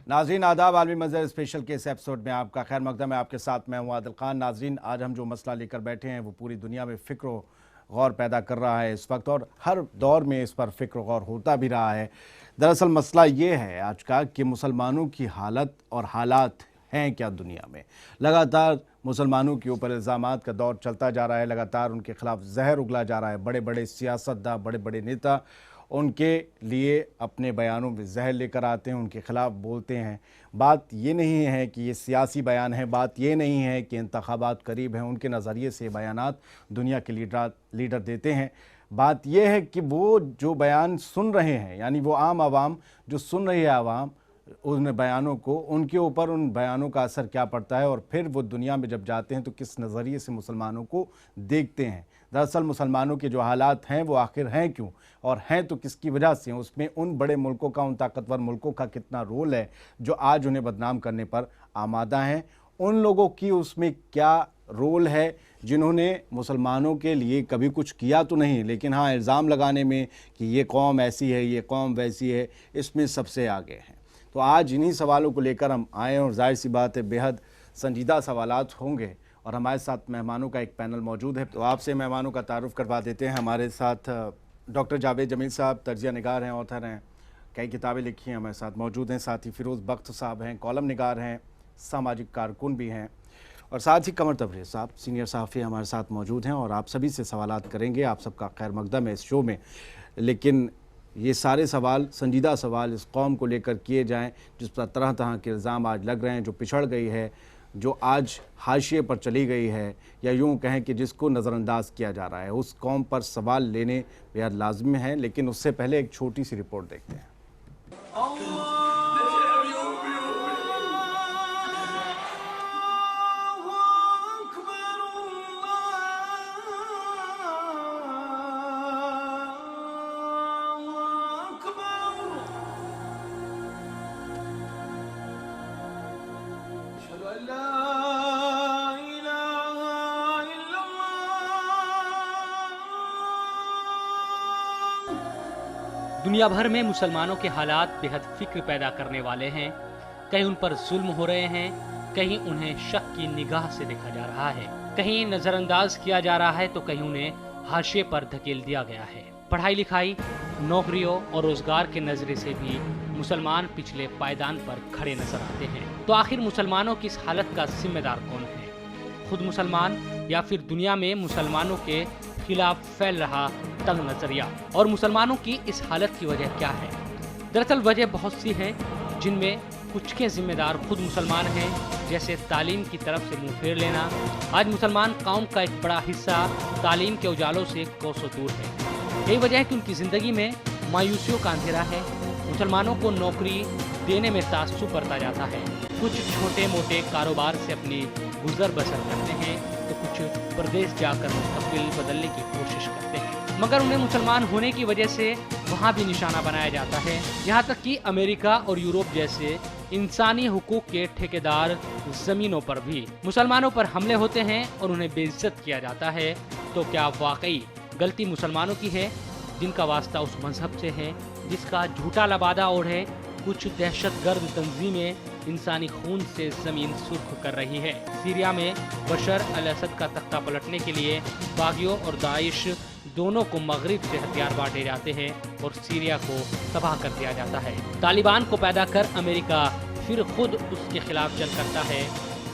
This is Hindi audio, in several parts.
नाज़रीन आदाब, आलमी मंजर स्पेशल के इस एपिसोड में आपका खैर मकदम है। आपके साथ मैं हूं आदिल खान। नाज़रीन, आज हम जो मसला लेकर बैठे हैं वो पूरी दुनिया में फ़िक्र गौर पैदा कर रहा है इस वक्त, और हर दौर में इस पर फ़िक्र गौर होता भी रहा है। दरअसल मसला ये है आज का कि मुसलमानों की हालत और हालात हैं क्या दुनिया में। लगातार मुसलमानों के ऊपर इल्ज़ामात का दौर चलता जा रहा है, लगातार उनके खिलाफ जहर उगला जा रहा है। बड़े बड़े सियासतदान, बड़े बड़े नेता उनके लिए अपने बयानों में जहर लेकर आते हैं, उनके ख़िलाफ़ बोलते हैं। बात ये नहीं है कि ये सियासी बयान है, बात ये नहीं है कि इंतखाबात करीब हैं उनके नज़रिए से बयानात दुनिया के लीडर देते हैं। बात यह है कि वो जो बयान सुन रहे हैं, यानी वो आम आवाम जो सुन रही है आवाम उन बयानों को, उनके ऊपर उन बयानों का असर क्या पड़ता है, और फिर वो दुनिया में जब जाते हैं तो किस नज़रिए से मुसलमानों को देखते हैं। दरअसल मुसलमानों के जो हालात हैं वो आखिर हैं क्यों, और हैं तो किसकी वजह से। उसमें उन बड़े मुल्कों का, उन ताकतवर मुल्कों का कितना रोल है जो आज उन्हें बदनाम करने पर आमादा हैं। उन लोगों की उसमें क्या रोल है जिन्होंने मुसलमानों के लिए कभी कुछ किया तो नहीं, लेकिन हाँ इल्ज़ाम लगाने में कि ये कौम ऐसी है, ये कौम वैसी है, इसमें सबसे आगे हैं। तो आज इन्हीं सवालों को लेकर हम आए हैं, और जाहिर सी बात है बेहद संजीदा सवालात होंगे, और हमारे साथ मेहमानों का एक पैनल मौजूद है। तो आपसे मेहमानों का तारुफ करवा देते हैं। हमारे साथ डॉक्टर जावेद जमील साहब तर्जिया निगार हैं, ऑथर हैं, कई किताबें लिखी हैं, हमारे साथ मौजूद हैं। साथ ही फ़िरोज़ बख्त साहब हैं, कॉलम निगार हैं, सामाजिक कारकुन भी हैं, और साथ ही कमर तबरेज़ साहब सीनियर सहाफ़ी हमारे साथ मौजूद हैं। और आप सभी से सवालात करेंगे। आप सबका खैर मकदम है इस शो में, लेकिन ये सारे सवाल संजीदा सवाल इस कौम को लेकर किए जाएं जिस पर तरह तरह के इल्ज़ाम आज लग रहे हैं, जो पिछड़ गई है, जो आज हाशिए पर चली गई है, या यूँ कहें कि जिसको नज़रअंदाज किया जा रहा है। उस कौम पर सवाल लेने बेहद लाज़मी है, लेकिन उससे पहले एक छोटी सी रिपोर्ट देखते हैं। दुनिया भर में मुसलमानों के हालात बेहद फिक्र पैदा करने वाले हैं। कहीं उन पर जुल्म हो रहे हैं, कहीं उन्हें शक की निगाह से देखा जा रहा है, कहीं नजरअंदाज किया जा रहा है, तो कहीं उन्हें हाशिए पर धकेल दिया गया है। पढ़ाई लिखाई, नौकरियों और रोजगार के नजरे से भी मुसलमान पिछले पायदान पर खड़े नजर आते हैं। तो आखिर मुसलमानों की इस हालत का जिम्मेदार कौन है? खुद मुसलमान, या फिर दुनिया में मुसलमानों के खिलाफ फैल रहा तंग नजरिया? और मुसलमानों की इस हालत की वजह क्या है? दरअसल वजह बहुत सी है, जिनमें कुछ के जिम्मेदार खुद मुसलमान हैं, जैसे तालीम की तरफ से मुंह फेर लेना। आज मुसलमान कौम का एक बड़ा हिस्सा तालीम के उजालों से कोसों दूर है। यही वजह है कि उनकी जिंदगी में मायूसियों का अंधेरा है। मुसलमानों को नौकरी देने में तासुब बरता जाता है। कुछ छोटे मोटे कारोबार से अपनी गुजर बसर करते हैं, तो कुछ प्रदेश जाकर मुस्तकबिल बदलने की कोशिश करते हैं, मगर उन्हें मुसलमान होने की वजह से वहाँ भी निशाना बनाया जाता है। यहाँ तक कि अमेरिका और यूरोप जैसे इंसानी हुकूक के ठेकेदार जमीनों पर भी मुसलमानों पर हमले होते हैं और उन्हें बेइज्जत किया जाता है। तो क्या वाकई गलती मुसलमानों की है, जिनका वास्ता उस मजहब से है जिसका झूठा लबादा ओढ़े कुछ दहशतगर्द तंजीमें इंसानी खून से जमीन सुर्ख कर रही है? सीरिया में बशर अल असद का तख्ता पलटने के लिए बागियों और दाइश दोनों को मगरिब से हथियार बांटे जाते हैं और सीरिया को तबाह कर दिया जाता है। तालिबान को पैदा कर अमेरिका फिर खुद उसके खिलाफ जंग करता है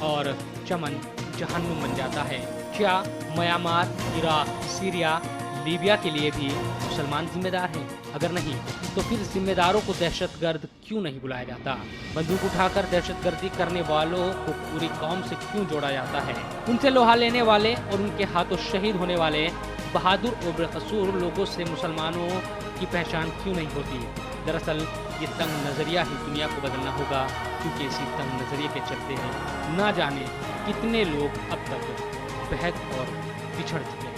और चमन जहन्नुम बन जाता है। क्या म्यांमार, इराक, सीरिया, लीबिया के लिए भी मुसलमान जिम्मेदार हैं? अगर नहीं, तो फिर जिम्मेदारों को दहशतगर्द क्यों नहीं बुलाया जाता? बंदूक उठाकर दहशतगर्दी करने वालों को पूरी कौम से क्यों जोड़ा जाता है? उनसे लोहा लेने वाले और उनके हाथों शहीद होने वाले बहादुर और बेकसूर लोगों से मुसलमानों की पहचान क्यों नहीं होती? दरअसल ये तंग नज़रिया ही दुनिया को बदलना होगा, क्योंकि इसी तंग नज़रिए के चलते हैं ना जाने कितने लोग अब तक बहक और पिछड़ चुके हैं।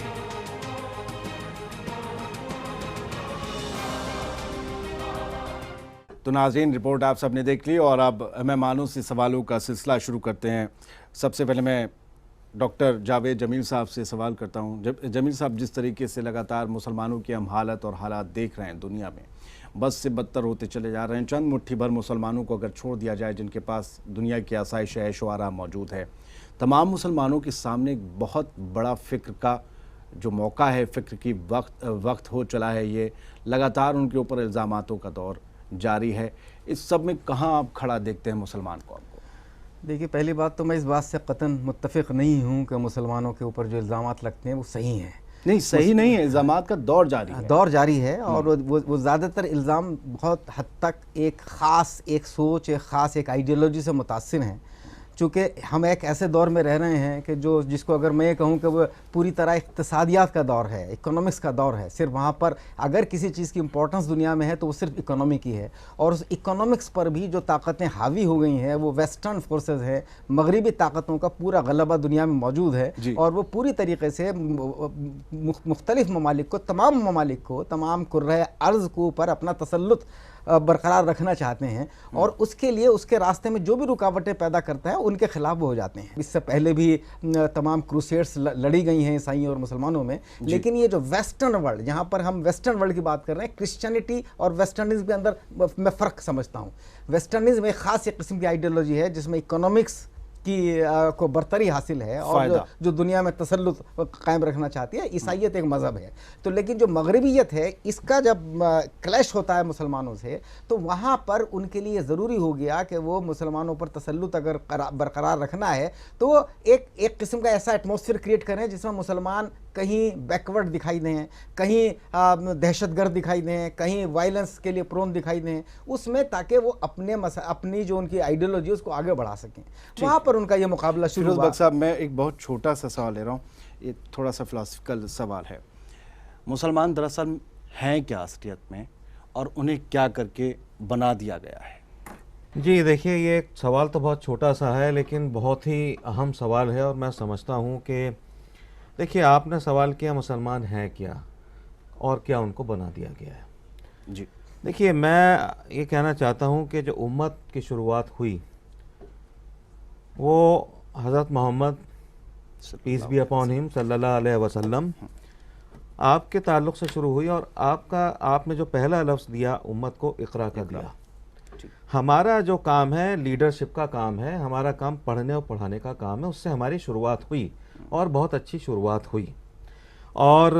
तो नाज़रीन, रिपोर्ट आप सब ने देख ली, और अब मेहमानों से सवालों का सिलसिला शुरू करते हैं। सबसे पहले मैं डॉक्टर जावेद जमील साहब से सवाल करता हूं। जमील साहब, जिस तरीके से लगातार मुसलमानों की हम हालत और हालात देख रहे हैं दुनिया में, बस से बदतर होते चले जा रहे हैं। चंद मुट्ठी भर मुसलमानों को अगर छोड़ दिया जाए जिनके पास दुनिया की आसाइश ऐशो आराम मौजूद है, तमाम मुसलमानों के सामने एक बहुत बड़ा फ़िक्र का जो मौका है, फ़िक्र की वक्त हो चला है। ये लगातार उनके ऊपर इल्ज़ामातों का दौर जारी है। इस सब में कहाँ आप खड़ा देखते हैं मुसलमान कौम को? देखिए, पहली बात तो मैं इस बात से कतन मुत्तफ़िक़ नहीं हूँ कि मुसलमानों के ऊपर जो इल्ज़ामात लगते हैं वो सही हैं। नहीं, सही नहीं है, इल्ज़ामात का दौर जारी है। दौर जारी है और वो ज़्यादातर इल्ज़ाम बहुत हद तक एक ख़ास एक सोच, एक ख़ास एक आइडियोलॉजी से मुतासिर हैं। चूँकि हम एक ऐसे दौर में रह रहे हैं कि जिसको अगर मैं ये कहूँ कि वो पूरी तरह इक़्तिसादियात का दौर है, इकोनॉमिक्स का दौर है। सिर्फ वहाँ पर अगर किसी चीज़ की इम्पोर्टेंस दुनिया में है तो वो सिर्फ इकोनॉमी की है, और उस इकोनॉमिक्स पर भी जो ताकतें हावी हो गई हैं वो वेस्टर्न फोर्सेस हैं, मगरिबी ताकतों का पूरा गलबा दुनिया में मौजूद है, और वो पूरी तरीके से मुख्तलिफ ममालिक को, तमाम ममालिक को, तमाम कुर्रे अर्ज़ को ऊपर अपना तसल्लुत बरकरार रखना चाहते हैं, और उसके लिए उसके रास्ते में जो भी रुकावटें पैदा करता है उनके खिलाफ वो हो जाते हैं। इससे पहले भी तमाम क्रूसेड्स लड़ी गई हैं ईसाइयों और मुसलमानों में, लेकिन ये जो वेस्टर्न वर्ल्ड, जहाँ पर हम वेस्टर्न वर्ल्ड की बात कर रहे हैं, क्रिश्चियनिटी और वेस्टर्निज्म के अंदर मैं फ़र्क समझता हूँ। वेस्टर्निज्म एक ख़ास एक किस्म की आइडियोलॉजी है जिसमें इकोनॉमिक्स की को बरतरी हासिल है और जो दुनिया में तसल्लुत कायम रखना चाहती है। ईसाइयत एक मज़हब है, तो लेकिन जो मगरबियत है इसका जब क्लैश होता है मुसलमानों से, तो वहाँ पर उनके लिए ज़रूरी हो गया कि वो मुसलमानों पर तसल्लुत अगर बरकरार रखना है तो एक किस्म का ऐसा एटमॉस्फेयर क्रिएट करें जिसमें मुसलमान कहीं बैकवर्ड दिखाई दें, कहीं दहशतगर्द दिखाई दें, कहीं वायलेंस के लिए प्रोन दिखाई दें उसमें, ताकि वो अपनी जो उनकी आइडियोलॉजी उसको आगे बढ़ा सकें। वहाँ पर उनका ये मुकाबला शुरू हुआ। साहब, मैं एक बहुत छोटा सा सवाल ले रहा हूँ, ये थोड़ा सा फिलासफिकल सवाल है। मुसलमान दरअसल हैं क्या असलियत में, और उन्हें क्या करके बना दिया गया है? जी देखिए, ये एक सवाल तो बहुत छोटा सा है लेकिन बहुत ही अहम सवाल है, और मैं समझता हूँ कि देखिए, आपने सवाल किया मुसलमान हैं क्या और क्या उनको बना दिया गया है। जी देखिए, मैं ये कहना चाहता हूँ कि जो उम्मत की शुरुआत हुई वो हज़रत Muhammad peace be upon him सल्लल्लाहु अलैहि वसल्लम आपके ताल्लुक़ से शुरू हुई, और आपने जो पहला लफ्ज़ दिया उम्मत को इक़रा कर दिया। हमारा जो काम है लीडरशिप का काम है, हमारा काम पढ़ने और पढ़ाने का काम है, उससे हमारी शुरुआत हुई और बहुत अच्छी शुरुआत हुई। और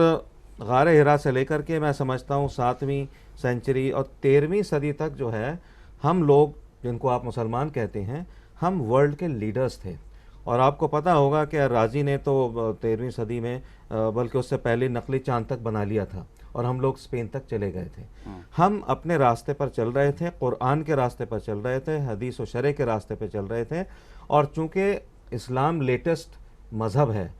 गार हिरा से लेकर के मैं समझता हूँ 7वीं सेंचुरी और 13वीं सदी तक जो है, हम लोग जिनको आप मुसलमान कहते हैं, हम वर्ल्ड के लीडर्स थे। और आपको पता होगा कि राजी ने तो 13वीं सदी में बल्कि उससे पहले नकली चांद तक बना लिया था, और हम लोग स्पेन तक चले गए थे। हम अपने रास्ते पर चल रहे थे, कुरान के रास्ते पर चल रहे थे, हदीस और शरअ के रास्ते पर चल रहे थे। और चूँकि इस्लाम लेटेस्ट मज़हब है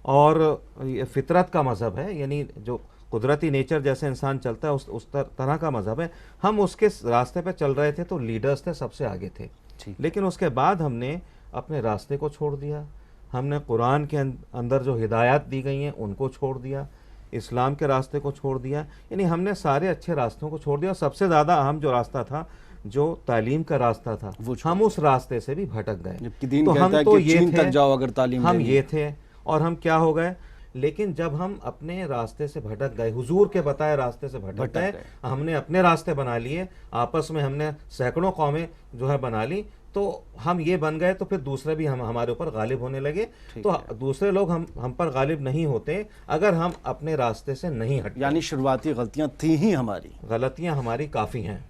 और ये फितरत का मज़हब है, यानी जो कुदरती नेचर जैसे इंसान चलता है उस तरह का मज़हब है, हम उसके रास्ते पर चल रहे थे, तो लीडर्स थे, सबसे आगे थे। लेकिन उसके बाद हमने अपने रास्ते को छोड़ दिया, हमने कुरान के अंदर जो हिदायत दी गई हैं उनको छोड़ दिया, इस्लाम के रास्ते को छोड़ दिया, यानी हमने सारे अच्छे रास्तों को छोड़ दिया। और सबसे ज़्यादा अहम जो रास्ता था, जो तालीम का रास्ता था, हम उस रास्ते से भी भटक गए। तो हम तो ये थे, तक जाओ अगर तालीम हम ये थे, और हम क्या हो गए? लेकिन जब हम अपने रास्ते से भटक गए, हुजूर के बताए रास्ते से भटक गए, हमने अपने रास्ते बना लिए, आपस में हमने सैकड़ों कौमें जो है बना ली, तो हम ये बन गए, तो फिर दूसरे भी हमारे ऊपर गालिब होने लगे। तो दूसरे लोग हम पर गालिब नहीं होते अगर हम अपने रास्ते से नहीं हटते। यानी शुरुआती गलतियां थी ही हमारी, गलतियां हमारी काफ़ी हैं।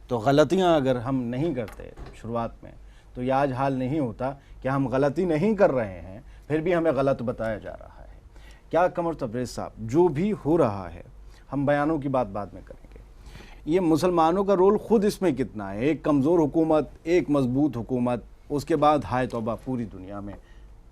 तो गलतियां अगर हम नहीं करते शुरुआत में, तो ये आज हाल नहीं होता कि हम गलती नहीं कर रहे हैं फिर भी हमें गलत बताया जा रहा है। क्या कमर तबरेज़ साहब, जो भी हो रहा है, हम बयानों की बात बाद में करेंगे, ये मुसलमानों का रोल खुद इसमें कितना है? एक कमज़ोर हुकूमत, एक मजबूत हुकूमत, उसके बाद हाय तौबा पूरी दुनिया में,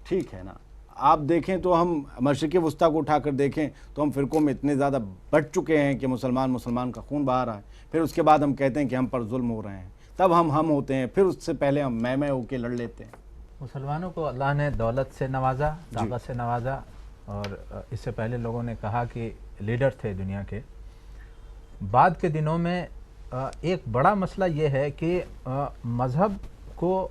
ठीक है ना? आप देखें तो हम मशरिक़ वस्ता को उठाकर देखें तो हम फ़िरक़ों में इतने ज़्यादा बढ़ चुके हैं कि मुसलमान का खून बहा रहा है। फिर उसके बाद हम कहते हैं कि हम पर जुल्म हो रहे हैं, तब हम होते हैं, फिर उससे पहले हम मैं होके लड़ लेते हैं। मुसलमानों को अल्लाह ने दौलत से नवाजा, ताकत से नवाजा, और इससे पहले लोगों ने कहा कि लीडर थे दुनिया के। बाद के दिनों में एक बड़ा मसला ये है कि मज़हब को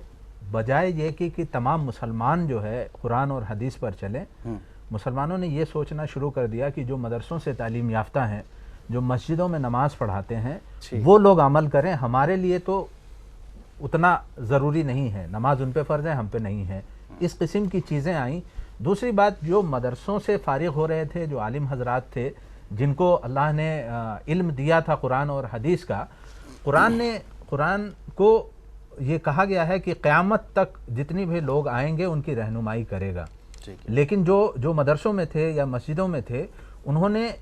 बजाय ये कि तमाम मुसलमान जो है कुरान और हदीस पर चलें, मुसलमानों ने ये सोचना शुरू कर दिया कि जो मदरसों से तालीम याफ्ता हैं जो मस्जिदों में नमाज पढ़ाते हैं ठीक। वो लोग अमल करें। हमारे लिए तो उतना ज़रूरी नहीं है, नमाज उन पे फ़र्ज़ है, हम पे नहीं है। इस किस्म की चीज़ें आई। दूसरी बात, जो मदरसों से फारिग हो रहे थे, जो आलिम हजरात थे जिनको अल्लाह ने इल्म दिया था कुरान और हदीस का, कुरान को ये कहा गया है कि क़यामत तक जितनी भी लोग आएंगे उनकी रहनुमाई करेगा। लेकिन जो मदरसों में थे या मस्जिदों में थे, उन्होंने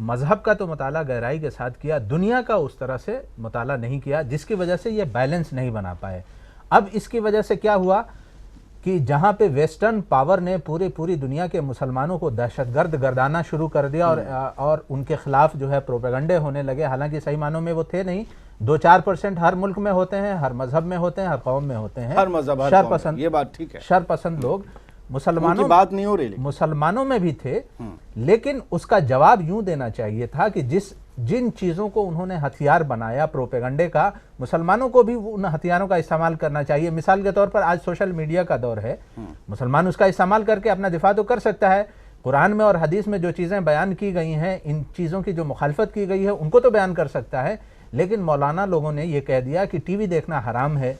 मज़हब का तो मुताला गहराई के साथ किया, दुनिया का उस तरह से मुताला नहीं किया, जिसकी वजह से ये बैलेंस नहीं बना पाए। अब इसकी वजह से क्या हुआ कि जहाँ पे वेस्टर्न पावर ने पूरी दुनिया के मुसलमानों को दहशतगर्द गर्दाना शुरू कर दिया और उनके खिलाफ जो है प्रोपेगंडे होने लगे, हालांकि सही मानों में वो थे नहीं। 2-4% हर मुल्क में होते हैं, हर मजहब में होते हैं, हर कौम में होते हैं, हर मजहब, हर शर कौम, पसंद, ये बात ठीक है। शर पसंद लोग मुसलमानों की बात नहीं हो रही, मुसलमानों में भी थे। लेकिन उसका जवाब यूं देना चाहिए था कि जिन चीज़ों को उन्होंने हथियार बनाया प्रोपेगंडे का, मुसलमानों को भी उन हथियारों का इस्तेमाल करना चाहिए। मिसाल के तौर पर आज सोशल मीडिया का दौर है, मुसलमान उसका इस्तेमाल करके अपना दिफा तो कर सकता है। कुरान में और हदीस में जो चीज़ें बयान की गई हैं, इन चीज़ों की जो मुखालफत की गई है उनको तो बयान कर सकता है। लेकिन मौलाना लोगों ने ये कह दिया कि टीवी देखना हराम है।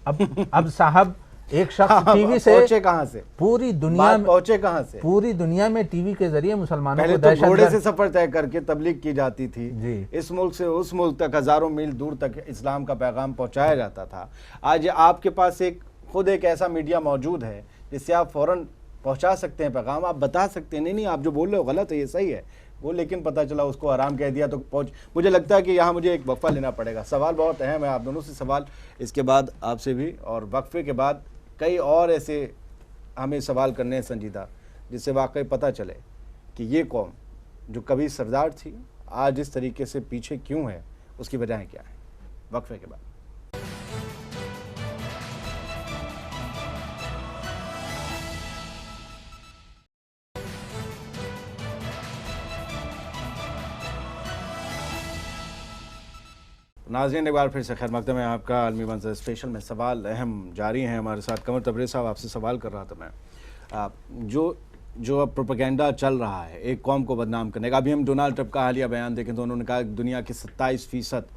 अब साहब, एक शख्स टीवी से पहुंचे कहां से, पूरी दुनिया में पहुंचे कहां से? पूरी दुनिया में टीवी के जरिए मुसलमानों पहले को तो घोड़े से दहशत सफर तय करके तबलीग की जाती थी जी। इस मुल्क से उस मुल्क तक, हजारों मील दूर तक इस्लाम का पैगाम पहुंचाया जाता था। आज आपके पास खुद एक ऐसा मीडिया मौजूद है जिससे आप फौरन पहुंचा सकते हैं पैगाम, आप बता सकते हैं नहीं आप जो बोल रहे हो गलत है, ये सही है वो, लेकिन पता चला उसको हराम कह दिया तो पहुंच। मुझे लगता है कि यहाँ मुझे एक वक्फा लेना पड़ेगा। सवाल बहुत अहम है, आप दोनों से सवाल, इसके बाद आपसे भी, और वक्फे के बाद कई और ऐसे हमें सवाल करने हैं संजीदा, जिससे वाकई पता चले कि ये कौम जो कभी सरदार थी आज इस तरीके से पीछे क्यों है, उसकी वजह क्या है। वक्फे के बाद नाज़रीन, एक बार फिर से खैर मकदम है आपका। आलमी मंजर स्पेशल में सवाल अहम जारी हैं हमारे साथ। कमर तबरेज़ साहब, आपसे सवाल कर रहा था मैं, जो अब प्रोपेगेंडा चल रहा है एक कौम को बदनाम करने का। अभी हम डोनाल्ड ट्रंप का हालिया बयान देखें तो उन्होंने कहा कि दुनिया के 27%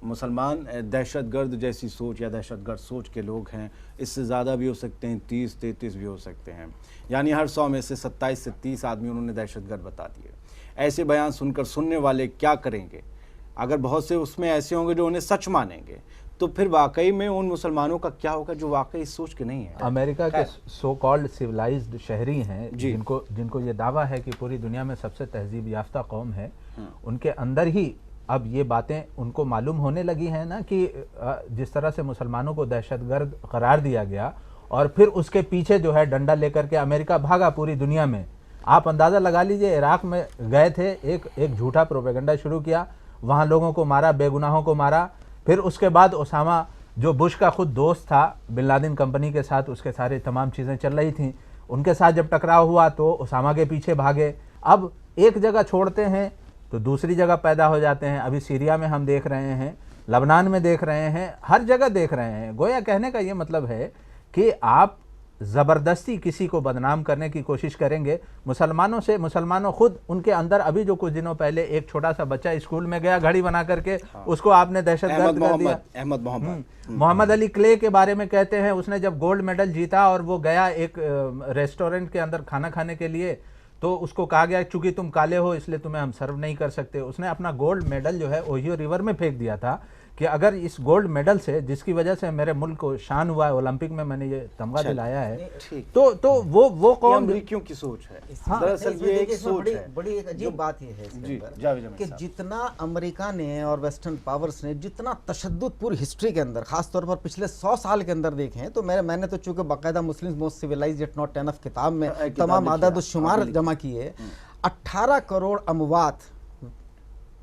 मुसलमान दहशतगर्द जैसी सोच या दहशतगर्द सोच के लोग हैं। इससे ज़्यादा भी हो सकते हैं, 30-33 भी हो सकते हैं, यानी हर 100 में से 27 से 30 आदमी उन्होंने दहशतगर्द बता दिए। ऐसे बयान सुनकर सुनने वाले क्या करेंगे? अगर बहुत से उसमें ऐसे होंगे जो उन्हें सच मानेंगे, तो फिर वाकई में उन मुसलमानों का क्या होगा जो वाकई इस सोच के नहीं है? अमेरिका के सो कॉल्ड सिविलाइज्ड शहरी हैं, जिनको ये दावा है कि पूरी दुनिया में सबसे तहजीब याफ्ता कौम है, उनके अंदर ही अब ये बातें उनको मालूम होने लगी हैं ना कि जिस तरह से मुसलमानों को दहशतगर्द करार दिया गया और फिर उसके पीछे जो है डंडा लेकर के अमेरिका भागा पूरी दुनिया में। आप अंदाज़ा लगा लीजिए, इराक में गए थे, एक झूठा प्रोपेगेंडा शुरू किया, वहाँ लोगों को मारा, बेगुनाहों को मारा। फिर उसके बाद ओसामा, जो बुश का खुद दोस्त था बिन लादेन कंपनी के साथ, उसके सारे तमाम चीज़ें चल रही थीं, उनके साथ जब टकराव हुआ तो ओसामा के पीछे भागे। अब एक जगह छोड़ते हैं तो दूसरी जगह पैदा हो जाते हैं। अभी सीरिया में हम देख रहे हैं, लबनान में देख रहे हैं, हर जगह देख रहे हैं। गोया कहने का ये मतलब है कि आप ज़बरदस्ती किसी को बदनाम करने की कोशिश करेंगे। मुसलमानों खुद, उनके अंदर अभी जो कुछ दिनों पहले एक छोटा सा बच्चा स्कूल में गया घड़ी बना करके, उसको आपने दहशतगर्द कर दिया। मोहम्मद अली क्ले के बारे में कहते हैं, उसने जब गोल्ड मेडल जीता और वो गया एक रेस्टोरेंट के अंदर खाना खाने के लिए, तो उसको कहा गया चूंकि तुम काले हो इसलिए तुम्हें हम सर्व नहीं कर सकते। उसने अपना गोल्ड मेडल जो है ओहियो रिवर में फेंक दिया था कि अगर इस गोल्ड मेडल से, जिसकी वजह से मेरे मुल्क को शान हुआ है, ओलंपिक में मैंने ये तमगा दिलाया है, तो वो कौन अमेरिकियों की सोच है। हाँ, दरअसल ये एक सोच है। बड़ी एक अजीब बात ये है इसके अंदर कि जितना अमेरिका ने और वेस्टर्न पावर्स ने जितना तशद्दुद पूरी हिस्ट्री के अंदर, खासतौर पर पिछले 100 साल के अंदर देखें, तो मैंने तो चूंकि बाकायदा Muslim most civilized yet not enough किताब में तमाम आदाद शुमार जमा किए, 18 करोड़ अमवात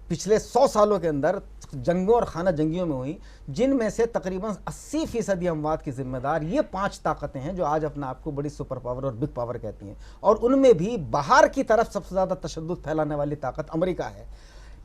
पिछले 100 सालों के अंदर जंगों और खाना जंगियों में हुई, जिनमें से तकरीबन 80% अमवात की जिम्मेदार ये 5 ताकतें हैं जो आज अपने आप को बड़ी सुपर पावर और बिग पावर कहती हैं। और उनमें भी बाहर की तरफ सबसे ज़्यादा तशद्दुद फैलाने वाली ताकत अमेरिका है।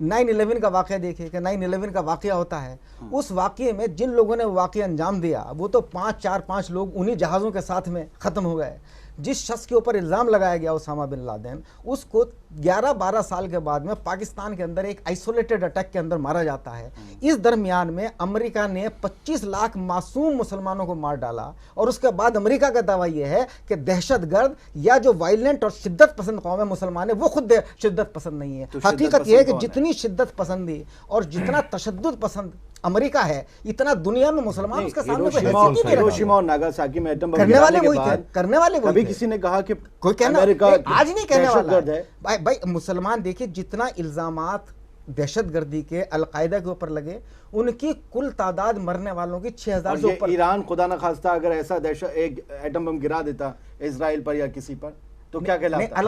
9/11 का वाक़या देखिए कि 9/11 का वाक़या होता है, उस वाक़ये में जिन लोगों ने वाक़या अंजाम दिया वो तो 4-5 लोग उन्हीं जहाज़ों के साथ में ख़त्म हो गए। जिस शख्स के ऊपर इल्ज़ाम लगाया गया उसामा बिन लादेन, उसको 11-12 साल के बाद में पाकिस्तान के अंदर एक आइसोलेटेड अटैक के अंदर मारा जाता है। इस दरमियान में अमेरिका ने 25 लाख मासूम मुसलमानों को मार डाला, और उसके बाद अमेरिका का दावा यह है कि दहशतगर्द या जो वायलेंट और शिद्दत पसंद कौम है मुसलमान है, वो खुद शिद्दत पसंद नहीं है। तो हकीकत यह है कि जितनी शिद्दत पसंदी और जितना तशद्दुद पसंद अमेरिका है, इतना दुनिया में मुसलमान उसके सामने कोई हैसियत ही नहीं रखता। हिरोशिमा और नागासाकी में एटम बम करने वाले गिराने के वही थे, बाद करने वाले वही कभी थे। किसी ने कहा कि कोई कहना अमेरिका आज नहीं कहने वाला दहशतगर्द है। भाई मुसलमान देखिए, जितना इल्जामात दहशतगर्दी के अलकायदा के ऊपर लगे, उनकी कुल तादाद मरने वालों की 6000 से ऊपर। ईरान खुदा न खास्ता अगर ऐसा दहशत एक एटम बम गिरा देता इजराइल पर या किसी पर, तो क्या कहलाता?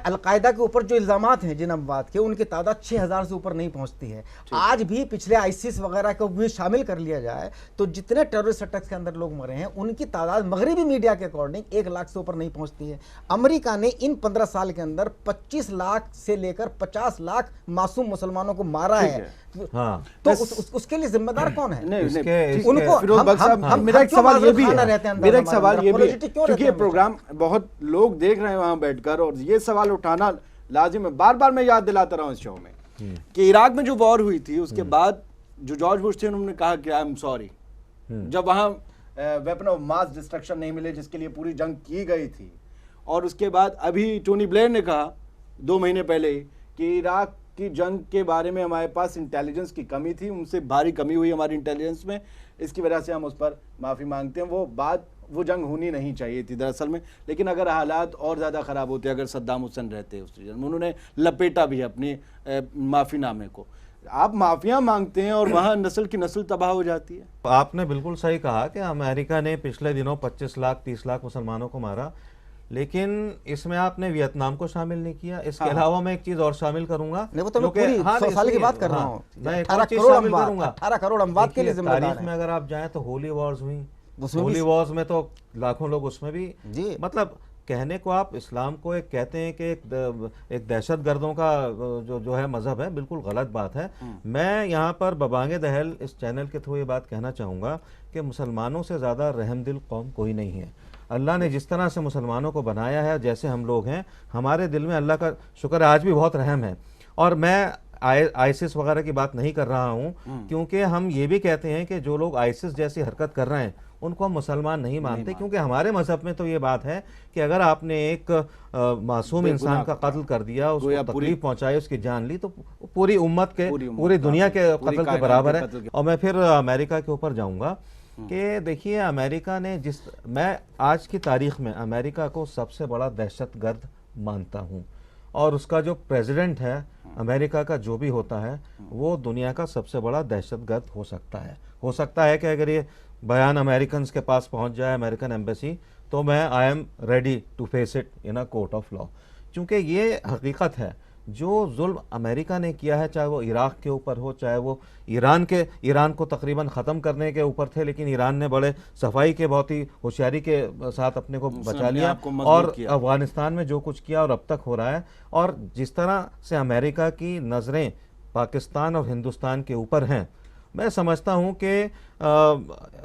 अलकायदा के ऊपर जो इल्जामात हैं जिन अमवात के, उनकी तादाद 6000 से ऊपर नहीं पहुंचती है। आज भी पिछले आईसिस वगैरह को भी शामिल कर लिया जाए तो जितने टेररिस्ट अटैक्स के अंदर लोग मरे हैं, उनकी तादाद मगरबी मीडिया के अकॉर्डिंग 1 लाख से ऊपर नहीं पहुंचती है। अमेरिका ने इन 15 साल के अंदर 25 लाख से लेकर 50 लाख मासूम मुसलमानों को मारा है। हाँ, तो उसके लिए जिम्मेदार कौन है? उनको फिरोज बख्श साहब, मेरा एक सवाल ये भी है, मेरा एक सवाल ये भी है, क्योंकि ये प्रोग्राम बहुत लोग देख रहे हैं वहां बैठकर, और ये सवाल उठाना लाजिम है। बार बार मैं याद दिलाता रहा हूं इस शो में कि इराक में जो वॉर हुई थी, उसके बाद जो जॉर्ज बुश थे, उन्होंने कहा कि आई एम सॉरी, जब वहां वेपन ऑफ मास डिस्ट्रक्शन नहीं मिले जिसके लिए पूरी जंग की गई थी। और उसके बाद अभी टोनी ब्लेयर ने कहा 2 महीने पहले कि इराक की जंग के बारे में हमारे पास इंटेलिजेंस की कमी थी, उनसे भारी कमी हुई हमारी इंटेलिजेंस में, इसकी वजह से हम उस पर माफ़ी मांगते हैं। वो जंग होनी नहीं चाहिए थी दरअसल में, लेकिन अगर हालात और ज़्यादा ख़राब होते, अगर सद्दाम हुसैन रहते उस रीजन में, उन्होंने लपेटा भी अपनी माफ़ीनामे को। आप माफिया मांगते हैं और वहाँ नस्ल की नस्ल तबाह हो जाती है। आपने बिल्कुल सही कहा कि अमेरिका ने पिछले दिनों 25 लाख 30 लाख मुसलमानों को मारा, लेकिन इसमें आपने वियतनाम को शामिल नहीं किया। इसके अलावा मैं एक चीज और शामिल करूंगा, वो तो मैं पूरी 100 साल की बात कर रहा हूँ। मैं 18 करोड़ अमवात के लिए जिम्मेदार तारीख में अगर आप जाएं तो होली वॉर्स हुई, होली वॉर्स में तो लाखों लोग उसमें भी जी, मतलब कहने को आप इस्लाम को एक कहते हैं कि एक दहशत गर्दों का जो है मजहब है, बिल्कुल गलत बात है। मैं यहाँ पर बबांगे दहल इस चैनल के थ्रू ये बात कहना चाहूँगा कि मुसलमानों से ज़्यादा रहमदिल कौम कोई नहीं है। अल्लाह ने जिस तरह से मुसलमानों को बनाया है, जैसे हम लोग हैं, हमारे दिल में अल्लाह का शुक्र है आज भी बहुत रहम है। और मैं आईसिस वगैरह की बात नहीं कर रहा हूँ, क्योंकि हम ये भी कहते हैं कि जो लोग आईसिस जैसी हरकत कर रहे हैं उनको हम मुसलमान नहीं मानते, क्योंकि हमारे मजहब में तो ये बात है कि अगर आपने एक मासूम इंसान का कत्ल कर दिया, उसको तकलीफ पहुंचाई, उसकी जान ली, तो पूरी उम्मत के पूरी दुनिया के कत्ल के बराबर है। और मैं फिर अमेरिका के ऊपर जाऊंगा कि देखिए अमेरिका ने मैं आज की तारीख में अमेरिका को सबसे बड़ा दहशतगर्द मानता हूँ, और उसका जो प्रेसिडेंट है अमेरिका का जो भी होता है वो दुनिया का सबसे बड़ा दहशतगर्द हो सकता है कि अगर ये बयान अमेरिकन के पास पहुंच जाए, अमेरिकन एम्बेसी, तो मैं I am ready to face it in a court of law, क्योंकि ये हकीकत है। जो जुल्म अमेरिका ने किया है, चाहे वो इराक के ऊपर हो, चाहे वो ईरान को तकरीबन ख़त्म करने के ऊपर थे, लेकिन ईरान ने बड़े सफाई के बहुत ही होशियारी के साथ अपने को बचा लिया, और अफगानिस्तान में जो कुछ किया और अब तक हो रहा है, और जिस तरह से अमेरिका की नज़रें पाकिस्तान और हिंदुस्तान के ऊपर हैं, मैं समझता हूं कि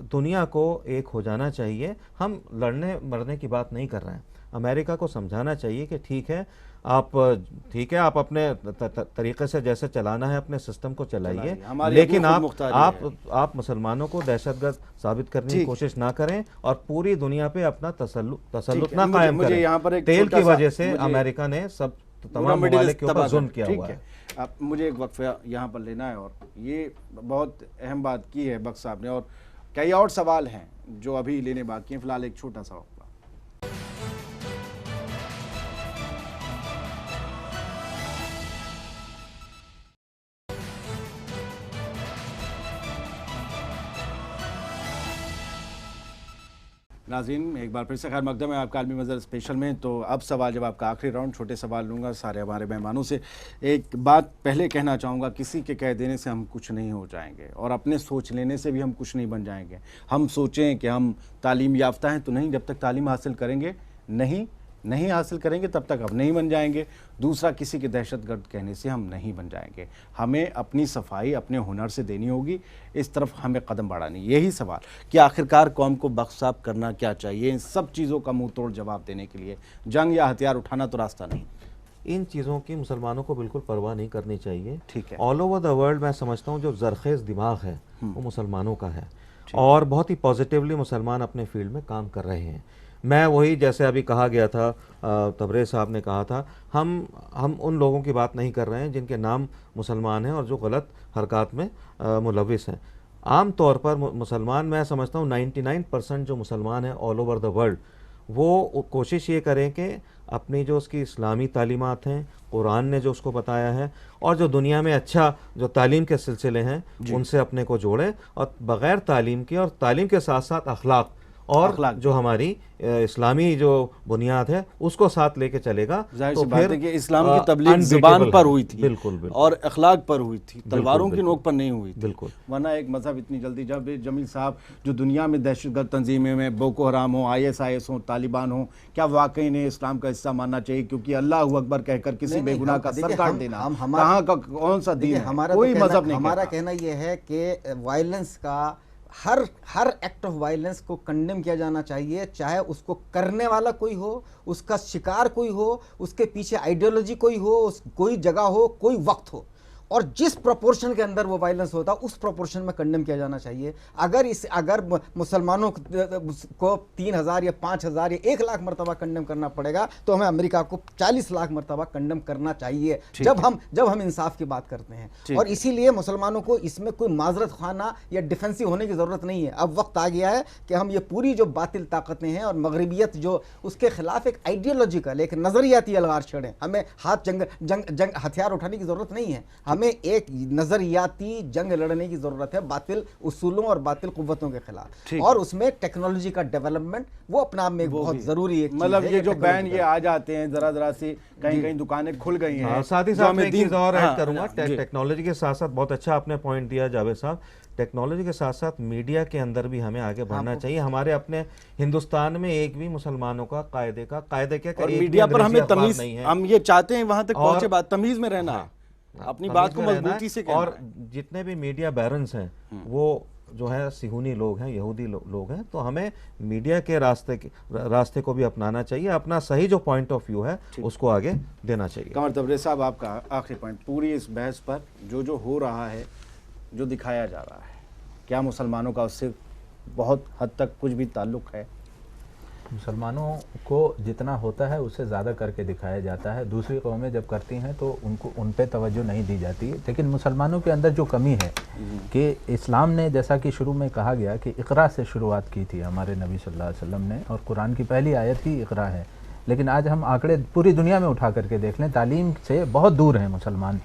दुनिया को एक हो जाना चाहिए। हम लड़ने मरने की बात नहीं कर रहे हैं। अमेरिका को समझाना चाहिए कि ठीक है आप अपने तरीके से जैसे चलाना है अपने सिस्टम को चलाइए, लेकिन आप मुसलमानों को दहशतगर्द साबित करने की कोशिश ना करें और पूरी दुनिया पे अपना तसल्लुत ना कायम करें। तेल की वजह से अमेरिका ने सब तमाम ममालिक के ऊपर जुल्म किया हुआ है। अब मुझे एक वक्फा यहाँ पर लेना है, और ये बहुत अहम बात की है बख्श साहब ने, और कई और सवाल हैं जो अभी लेने बाकी हैं। फिलहाल एक छोटा सा वक्फा। नाज़रीन, एक बार फिर से खैर मकदम है आपका आलमी मंजर स्पेशल में। तो अब सवाल जब आपका आखिरी राउंड, छोटे सवाल लूँगा सारे हमारे मेहमानों से। एक बात पहले कहना चाहूँगा, किसी के कह देने से हम कुछ नहीं हो जाएंगे, और अपने सोच लेने से भी हम कुछ नहीं बन जाएंगे। हम सोचें कि हम तालीम याफ्ता हैं तो नहीं, जब तक तालीम हासिल करेंगे नहीं नहीं हासिल करेंगे तब तक हम नहीं बन जाएंगे। दूसरा, किसी के दहशतगर्द कहने से हम नहीं बन जाएंगे। हमें अपनी सफाई अपने हुनर से देनी होगी, इस तरफ हमें कदम बढ़ानी। यही सवाल कि आखिरकार कौम को बख्शाब करना क्या चाहिए, इन सब चीज़ों का मुंह तोड़ जवाब देने के लिए जंग या हथियार उठाना तो रास्ता नहीं। इन चीज़ों की मुसलमानों को बिल्कुल परवाह नहीं करनी चाहिए। ठीक है। ऑल ओवर द वर्ल्ड मैं समझता हूँ जो जरखेज़ दिमाग है वो मुसलमानों का है, और बहुत ही पॉजिटिवली मुसलमान अपने फील्ड में काम कर रहे हैं। मैं वही, जैसे अभी कहा गया था, तबरेज़ साहब ने कहा था, हम उन लोगों की बात नहीं कर रहे हैं जिनके नाम मुसलमान हैं और जो गलत हरकत में मुलविस हैं। आम तौर पर मुसलमान, मैं समझता हूँ 99% जो मुसलमान हैं ऑल ओवर द वर्ल्ड, वो कोशिश ये करें कि अपनी जो उसकी इस्लामी तालीमात हैं, कुरान ने जो उसको बताया है, और जो दुनिया में अच्छा जो तालीम के सिलसिले हैं उनसे अपने को जोड़ें, और बग़ैर तालीम के और तालीम के साथ साथ अखलाक और जो हमारी इस्लामी जो बुनियाद है उसको साथ लेके चलेगा। जाहिर तो सी बात है फिर कि इस्लाम की तबलीग ज़ुबान पर हुई थी, बिल्कुल बिल्कुल, और अखलाक पर हुई थी, तलवारों की नोक पर नहीं हुई थी। बिल्कुल। वरना एक मजहब इतनी जल्दी, जब जमील साहब जो दुनिया में दहशतगर्द तंजीमें में बोको हराम हो, ISIS हो, तालिबान हो, क्या वाकई ने इस्लाम का हिस्सा मानना चाहिए? क्योंकि अल्लाह अकबर कहकर किसी बेगुनाह का सर काट देना कहाँ का कौन सा दीन है? कोई मजहब नहीं। हमारा कहना यह है कि वायलेंस का हर एक्ट ऑफ वायलेंस को कंडेम किया जाना चाहिए, चाहे उसको करने वाला कोई हो, उसका शिकार कोई हो, उसके पीछे आइडियोलॉजी कोई हो, कोई जगह हो, कोई वक्त हो, और जिस प्रोपोर्शन के अंदर वो वायलेंस होता उस प्रोपोर्शन में कंडेम किया जाना चाहिए। अगर मुसलमानों को 3000 या 5000 या 1 लाख मरतबा कंडेम करना पड़ेगा तो हमें अमेरिका को 40 लाख मरतबा कंडेम करना चाहिए, जब हम इंसाफ की बात करते हैं। और इसीलिए मुसलमानों को इसमें कोई माजरत खाना या डिफेंसिव होने की ज़रूरत नहीं है। अब वक्त आ गया है कि हम ये पूरी जो बातिल ताकतें हैं और मगरबियत जो, उसके खिलाफ एक आइडियोलॉजिकल, एक नज़रियाती अलगार छेड़ें। हमें हाथ जंग हथियार उठाने की ज़रूरत नहीं है, हमें एक नजरियाती जंग लड़ने की जरूरत है बातिल उसूलों और बातिल कुव्वतों के खिलाफ, और उसमें टेक्नोलॉजी का डेवलपमेंट वो अपने आप में बहुत जरूरी है। मतलब ये जो बैन ये आ जाते हैं जरा सी, कहीं दुकानें खुल गई हैं। साथ ही साथ मैं एक चीज़ और ऐड करूंगा, टेक्नोलॉजी के साथ साथ बहुत अच्छा आपने पॉइंट दिया जावेद साहब, टेक्नोलॉजी के साथ साथ मीडिया के अंदर भी हमें आगे बढ़ना चाहिए। हमारे अपने हिंदुस्तान में एक भी मुसलमानों का कायदे क्या और मीडिया पर हमें तमीज, हम ये चाहते हैं वहां तक पहुंचे, बात तमीज में रहना है, अपनी बात को मजबूती से कहना। और जितने भी मीडिया बैरन्स हैं वो जो है सिहूनी लोग हैं, यहूदी लोग हैं, तो हमें मीडिया के रास्ते को भी अपनाना चाहिए, अपना सही जो पॉइंट ऑफ व्यू है उसको आगे देना चाहिए। कमर तबरेज़ साहब, आपका आखिरी पॉइंट पूरी इस बहस पर, जो हो रहा है, जो दिखाया जा रहा है, क्या मुसलमानों का उससे बहुत हद तक कुछ भी ताल्लुक़ है? मुसलमानों को जितना होता है उससे ज़्यादा करके दिखाया जाता है। दूसरी कौमें जब करती हैं तो उनको उन पे तवज्जो नहीं दी जाती है। लेकिन मुसलमानों के अंदर जो कमी है कि इस्लाम ने, जैसा कि शुरू में कहा गया कि इक़रा से शुरुआत की थी हमारे नबी सल्लल्लाहु अलैहि वसल्लम ने, और कुरान की पहली आयत ही इक़रा है। लेकिन आज हम आंकड़े पूरी दुनिया में उठा करके देख लें, तालीम से बहुत दूर हैं मुसलमान।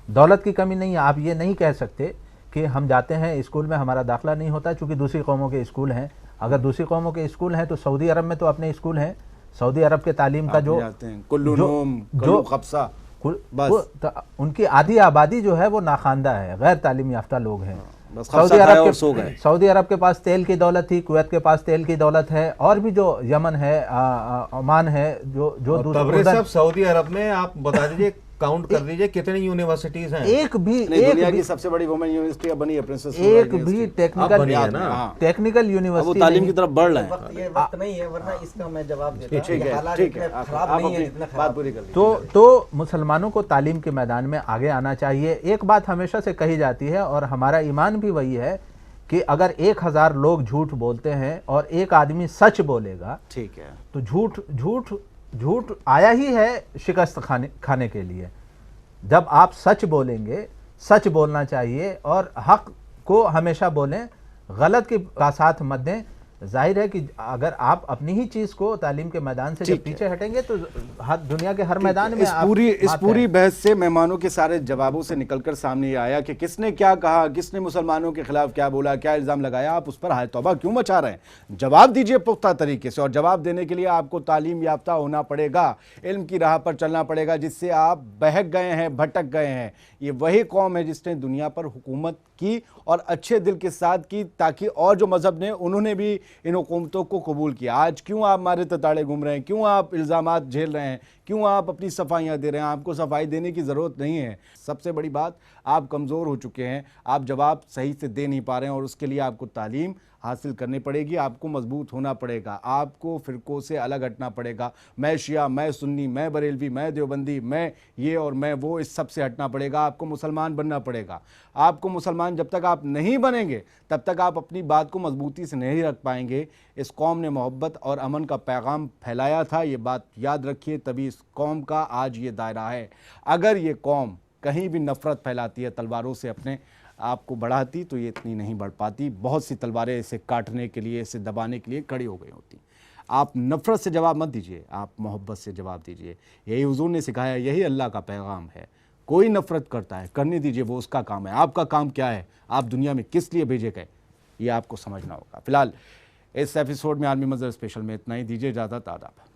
दौलत की कमी नहीं है, आप ये नहीं कह सकते कि हम जाते हैं स्कूल में हमारा दाखिला नहीं होता चूँकि दूसरी कौमों के स्कूल हैं। अगर दूसरी कौमों के स्कूल हैं तो सऊदी अरब में तो अपने स्कूल हैं। सऊदी अरब के तालीम का जो उनकी आधी आबादी जो है वो नाखानदा है, गैर तालीम याफ्ता लोग हैं। सऊदी अरब के पास तेल की दौलत थी, कुवैत के पास तेल की दौलत है, और भी जो यमन है, ओमान है, जो दूसरे सऊदी अरब में आप बता दीजिए, काउंट कर लीजिए कितनी यूनिवर्सिटीज हैं। एक भी सबसे बड़ी वुमेन यूनिवर्सिटी बनी है प्रिंसेस, एक भी टेक्निकल यूनिवर्सिटी तालीम की तरफ बढ़ रहा है। ये वक्त नहीं है, वरना इसका मैं जवाब देता। ठीक है, आप अपनी बात पूरी कर लीजिए। तो मुसलमानों को तालीम के मैदान में आगे आना चाहिए। एक बात हमेशा से कही जाती है और हमारा ईमान भी वही है कि अगर 1000 लोग झूठ बोलते हैं और एक आदमी सच बोलेगा, ठीक है, तो झूठ आया ही है शिकस्त खाने के लिए। जब आप सच बोलेंगे, सच बोलना चाहिए और हक को हमेशा बोलें, गलत के साथ मत दें। जाहिर है कि अगर आप अपनी ही चीज को तालीम के मैदान से जब पीछे हटेंगे तो दुनिया के हर मैदान में इस पूरी बहस से मेहमानों के सारे जवाबों से निकलकर सामने आया कि किसने क्या कहा, किसने मुसलमानों के खिलाफ क्या बोला, क्या इल्ज़ाम लगाया। आप उस पर हाय तौबा क्यों मचा रहे हैं? जवाब दीजिए पुख्ता तरीके से, और जवाब देने के लिए आपको तालीम याफ्ता होना पड़ेगा, इल्म की राह पर चलना पड़ेगा, जिससे आप बहक गए हैं, भटक गए हैं। ये वही कौम है जिसने दुनिया पर हुकूमत की और अच्छे दिल के साथ की, ताकि और जो मजहब ने उन्होंने भी इन हुकूमतों को कबूल किया। आज क्यों आप मारे तताड़े घूम रहे हैं, क्यों आप इल्ज़ामात झेल रहे हैं, क्यों आप अपनी सफाइयाँ दे रहे हैं? आपको सफाई देने की ज़रूरत नहीं है। सबसे बड़ी बात, आप कमज़ोर हो चुके हैं, आप जवाब सही से दे नहीं पा रहे हैं और उसके लिए आपको तालीम हासिल करनी पड़ेगी, आपको मजबूत होना पड़ेगा, आपको फ़िरक़ों से अलग हटना पड़ेगा। मैं शिया, मैं सुन्नी, मैं बरेलवी, मैं देवबंदी, मैं ये और मैं वो, इस सब से हटना पड़ेगा। आपको मुसलमान बनना पड़ेगा। आपको मुसलमान जब तक आप नहीं बनेंगे तब तक आप अपनी बात को मजबूती से नहीं रख पाएंगे। इस कौम ने मोहब्बत और अमन का पैगाम फैलाया था, ये बात याद रखिए, तभी इस कौम का आज ये दायरा है। अगर ये कौम कहीं भी नफ़रत फैलाती है, तलवारों से अपने आपको बढ़ाती, तो ये इतनी नहीं बढ़ पाती। बहुत सी तलवारें इसे काटने के लिए, इसे दबाने के लिए खड़ी हो गई होती। आप नफ़रत से जवाब मत दीजिए, आप मोहब्बत से जवाब दीजिए। यही हुजूर ने सिखाया, यही अल्लाह का पैगाम है। कोई नफ़रत करता है, करने दीजिए, वो उसका काम है। आपका काम क्या है, आप दुनिया में किस लिए भेजे गए, ये आपको समझना होगा। फ़िलहाल इस एपिसोड में आलमी मंजर स्पेशल में इतना ही। दीजिए इजाज़त, आदाब।